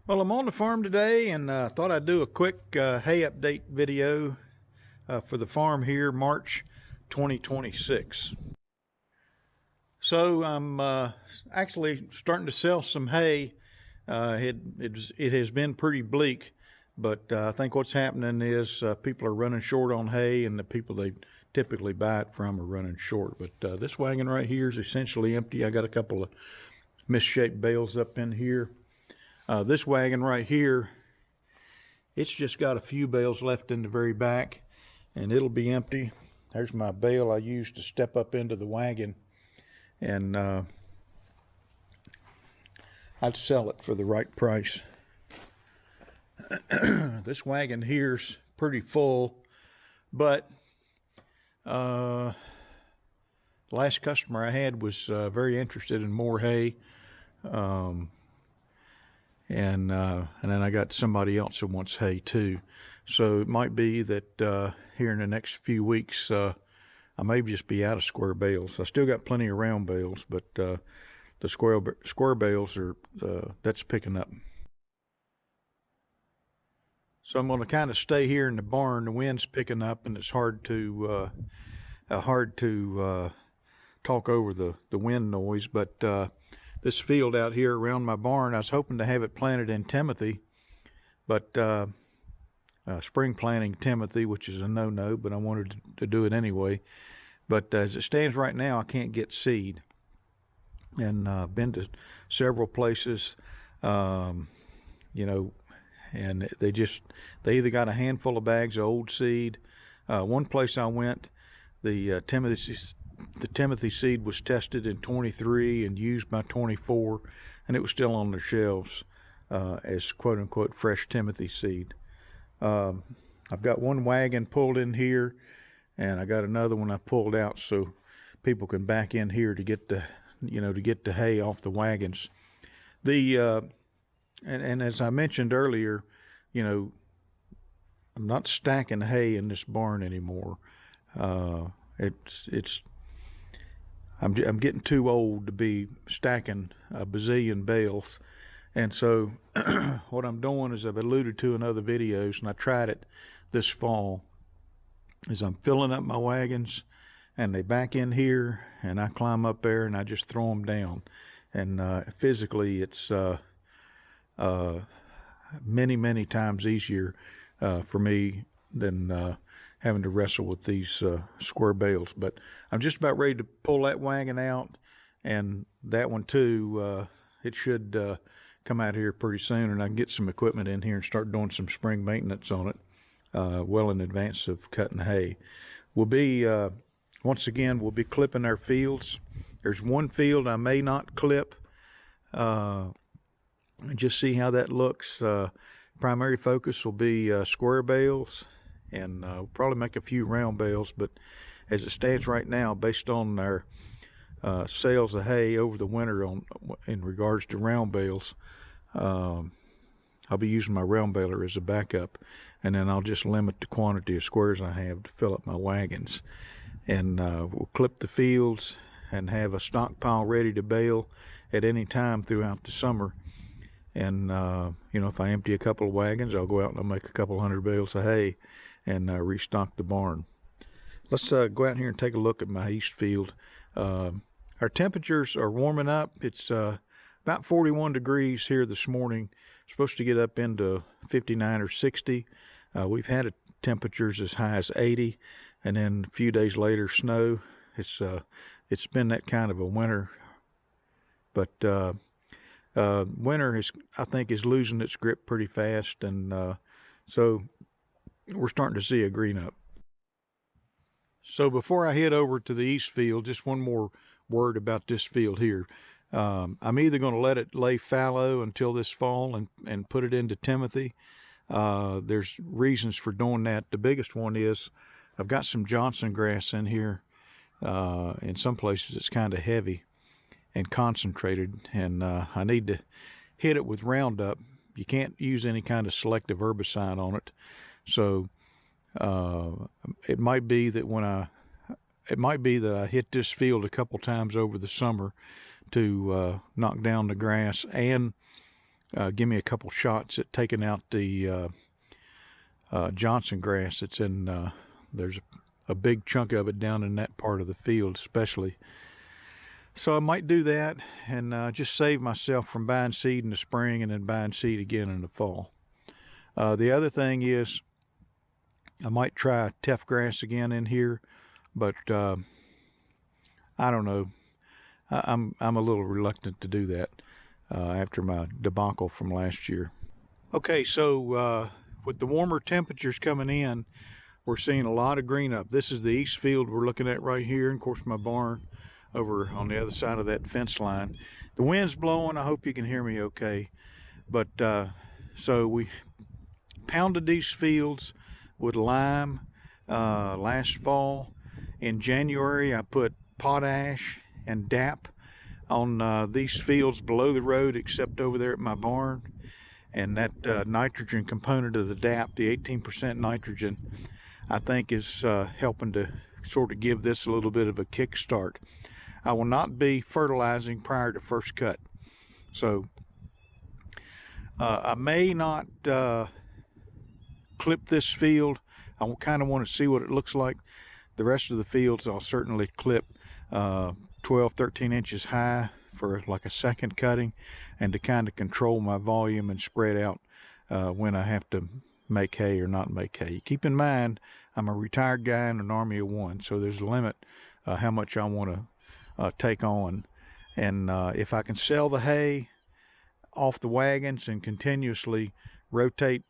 Well, I'm on the farm today and thought I'd do a quick hay update video for the farm here, March 2026. So I'm actually starting to sell some hay. It has been pretty bleak, but I think what's happening is people are running short on hay, and the people they typically buy it from are running short. But this wagon right here is essentially empty. I got a couple of misshaped bales up in here. This wagon right here, it's just got a few bales left in the very back, and it'll be empty. There's my bale I used to step up into the wagon, and I'd sell it for the right price. This wagon here's pretty full, but last customer I had was very interested in more hay. And then I got somebody else who wants hay too. So it might be that here in the next few weeks, I may just be out of square bales. I still got plenty of round bales, but the square bales are, that's picking up. So I'm going to kind of stay here in the barn. The wind's picking up, and it's hard to talk over the wind noise, but this field out here around my barn, I was hoping to have it planted in Timothy, but spring planting Timothy, which is a no-no, but I wanted to do it anyway. But as it stands right now, I can't get seed, and been to several places, and they either got a handful of bags of old seed. One place I went, the Timothy seed was tested in 23 and used by 24, and it was still on their shelves as quote-unquote fresh Timothy seed. I've got one wagon pulled in here, and I got another one I pulled out so people can back in here to get the hay off the wagons. And as I mentioned earlier, I'm not stacking hay in this barn anymore. I'm getting too old to be stacking a bazillion bales. And so what I'm doing, as I've alluded to in other videos, and I tried it this fall, is I'm filling up my wagons, and they back in here, and I climb up there, and I just throw them down. And physically, it's many, many times easier for me than having to wrestle with these square bales. But I'm just about ready to pull that wagon out, and that one too. It should come out here pretty soon, and I can get some equipment in here and start doing some spring maintenance on it well in advance of cutting hay. We'll be once again, we'll be clipping our fields. There's one field I may not clip, just see how that looks. Primary focus will be square bales, and we'll probably make a few round bales. But as it stands right now, based on our sales of hay over the winter in regards to round bales, I'll be using my round baler as a backup, and then I'll just limit the quantity of squares I have to fill up my wagons. And we'll clip the fields and have a stockpile ready to bale at any time throughout the summer. And if I empty a couple of wagons, I'll go out and I'll make a couple hundred bales of hay and restock the barn. Let's go out here and take a look at my east field. Our temperatures are warming up. It's about 41 degrees here this morning. Supposed to get up into 59 or 60. We've had temperatures as high as 80, and then a few days later, snow. It's been that kind of a winter, but winter I think is losing its grip pretty fast, and so we're starting to see a green up. So before I head over to the east field, just one more word about this field here. I'm either going to let it lay fallow until this fall and put it into Timothy. There's reasons for doing that. The biggest one is I've got some Johnson grass in here. In some places it's kind of heavy and concentrated, and I need to hit it with Roundup. You can't use any kind of selective herbicide on it. So it might be that I hit this field a couple times over the summer to knock down the grass and give me a couple shots at taking out the Johnson grass that's in, there's a big chunk of it down in that part of the field especially. So I might do that and just save myself from buying seed in the spring and then buying seed again in the fall. The other thing is I might try teff grass again in here, but I don't know. I'm a little reluctant to do that after my debacle from last year. Okay, so with the warmer temperatures coming in, we're seeing a lot of green up. This is the east field we're looking at right here, and of course my barn over on the other side of that fence line. The wind's blowing. I hope you can hear me okay. But so we pounded these fields with lime last fall. In January, I put potash and DAP on these fields below the road, except over there at my barn. And that nitrogen component of the DAP, the 18% nitrogen, I think is helping to sort of give this a little bit of a kickstart. I will not be fertilizing prior to first cut. So I may not clip this field. I kind of want to see what it looks like. The rest of the fields I'll certainly clip 12, 13 inches high for like a second cutting, and to kind of control my volume and spread out when I have to make hay or not make hay. Keep in mind, I'm a retired guy in an army of one, so there's a limit how much I want to take on. And if I can sell the hay off the wagons and continuously rotate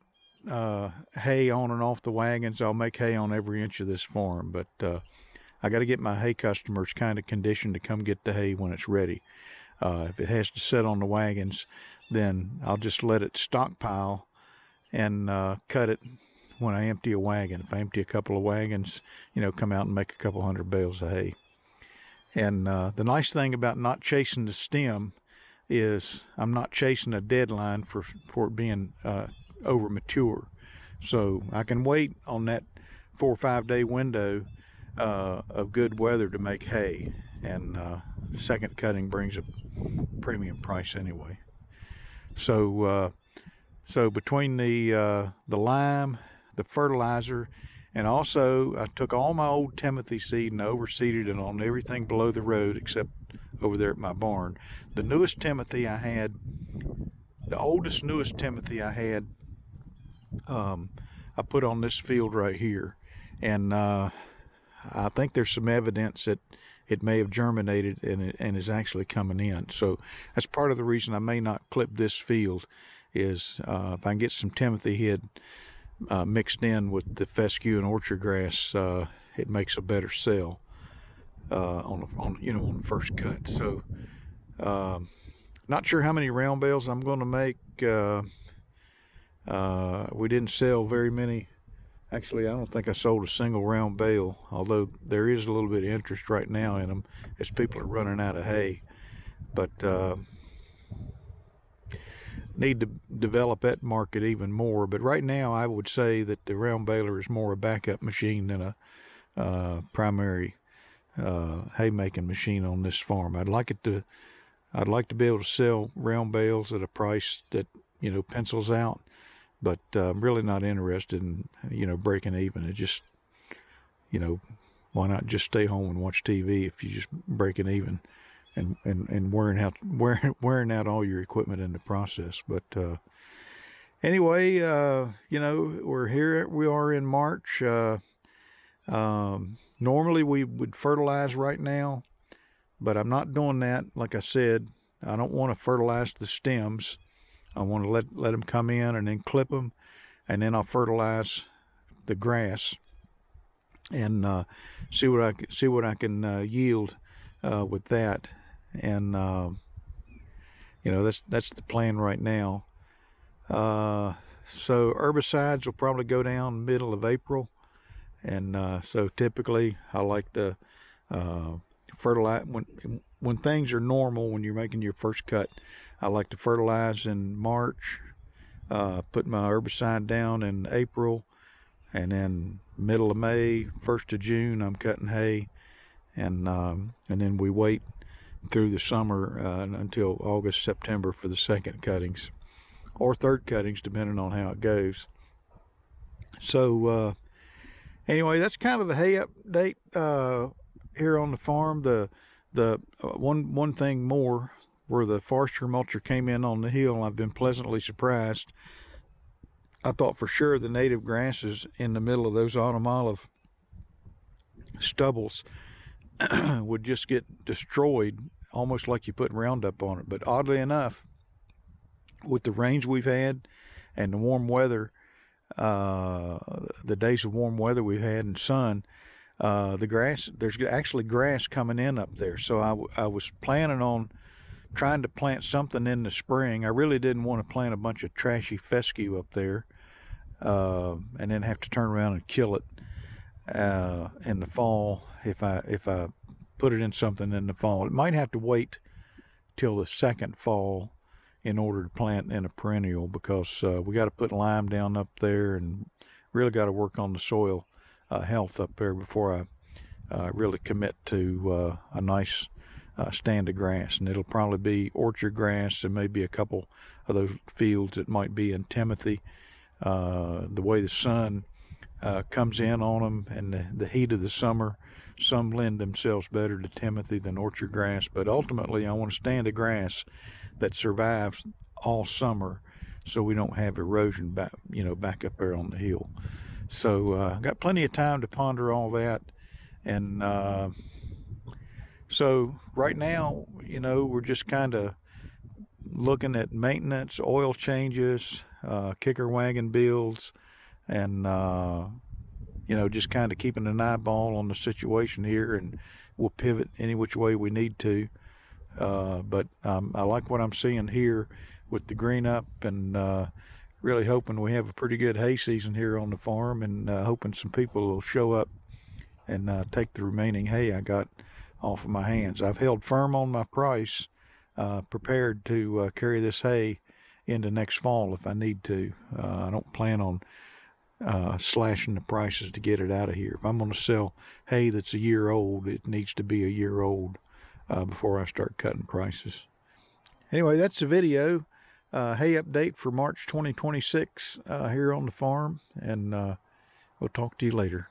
hay on and off the wagons, I'll make hay on every inch of this farm. But I got to get my hay customers kind of conditioned to come get the hay when it's ready. If it has to sit on the wagons, then I'll just let it stockpile and cut it when I empty a wagon. If I empty a couple of wagons, come out and make a couple hundred bales of hay. And the nice thing about not chasing the stem is I'm not chasing a deadline for it being over mature. So I can wait on that 4 or 5 day window of good weather to make hay. And second cutting brings a premium price anyway. So between the lime, the fertilizer, and also I took all my old Timothy seed and overseeded it on everything below the road except over there at my barn. The newest Timothy I had, the oldest, newest Timothy I had, I put on this field right here. And I think there's some evidence that it may have germinated and is actually coming in. So that's part of the reason I may not clip this field is if I can get some Timothy head mixed in with the fescue and orchard grass, it makes a better sell on the first cut. So not sure how many round bales I'm going to make. We didn't sell very many. Actually, I don't think I sold a single round bale, although there is a little bit of interest right now in them as people are running out of hay. But need to develop that market even more. But right now, I would say that the round baler is more a backup machine than a primary haymaking machine on this farm. I'd like to be able to sell round bales at a price that pencils out. But I'm really not interested in, breaking even. It just, why not just stay home and watch TV if you're just breaking even and wearing out all your equipment in the process. But anyway, we're here. We are in March. Normally we would fertilize right now, but I'm not doing that. Like I said, I don't want to fertilize the stems. I want to let them come in and then clip them, and then I'll fertilize the grass and see what I can yield with that. And that's the plan right now. So herbicides will probably go down middle of April, and so typically I like to fertilize when things are normal. When you're making your first cut, I like to fertilize in March, put my herbicide down in April, and then middle of May, 1st of June, I'm cutting hay, and then we wait through the summer until August, September for the second cuttings. or third cuttings, depending on how it goes. So anyway, that's kind of the hay update here on the farm. The one thing more, where the forestry mulcher came in on the hill, I've been pleasantly surprised. I thought for sure the native grasses in the middle of those autumn olive stubbles would just get destroyed, almost like you put Roundup on it. But oddly enough, with the rains we've had and the warm weather, the days of warm weather we've had and sun, the grass, there's actually grass coming in up there. So I was planning on trying to plant something in the spring. I really didn't want to plant a bunch of trashy fescue up there, and then have to turn around and kill it in the fall if I put it in something in the fall. It might have to wait till the second fall in order to plant in a perennial, because we got to put lime down up there and really got to work on the soil health up there before I really commit to a nice stand of grass. And it'll probably be orchard grass, and maybe a couple of those fields that might be in Timothy. The way the sun comes in on them and the heat of the summer, some lend themselves better to Timothy than orchard grass. But ultimately, I want a stand of grass that survives all summer, so we don't have erosion back up there on the hill. So got plenty of time to ponder all that. And so right now, we're just kind of looking at maintenance, oil changes, kicker wagon builds, and just kind of keeping an eyeball on the situation here, and we'll pivot any which way we need to. But I like what I'm seeing here with the green up, and really hoping we have a pretty good hay season here on the farm, and hoping some people will show up and take the remaining hay I got off of my hands. I've held firm on my price, prepared to carry this hay into next fall if I need to. I don't plan on slashing the prices to get it out of here. If I'm going to sell hay that's a year old, it needs to be a year old before I start cutting prices. Anyway, that's the video. Hay update for March 2026 here on the farm, and we'll talk to you later.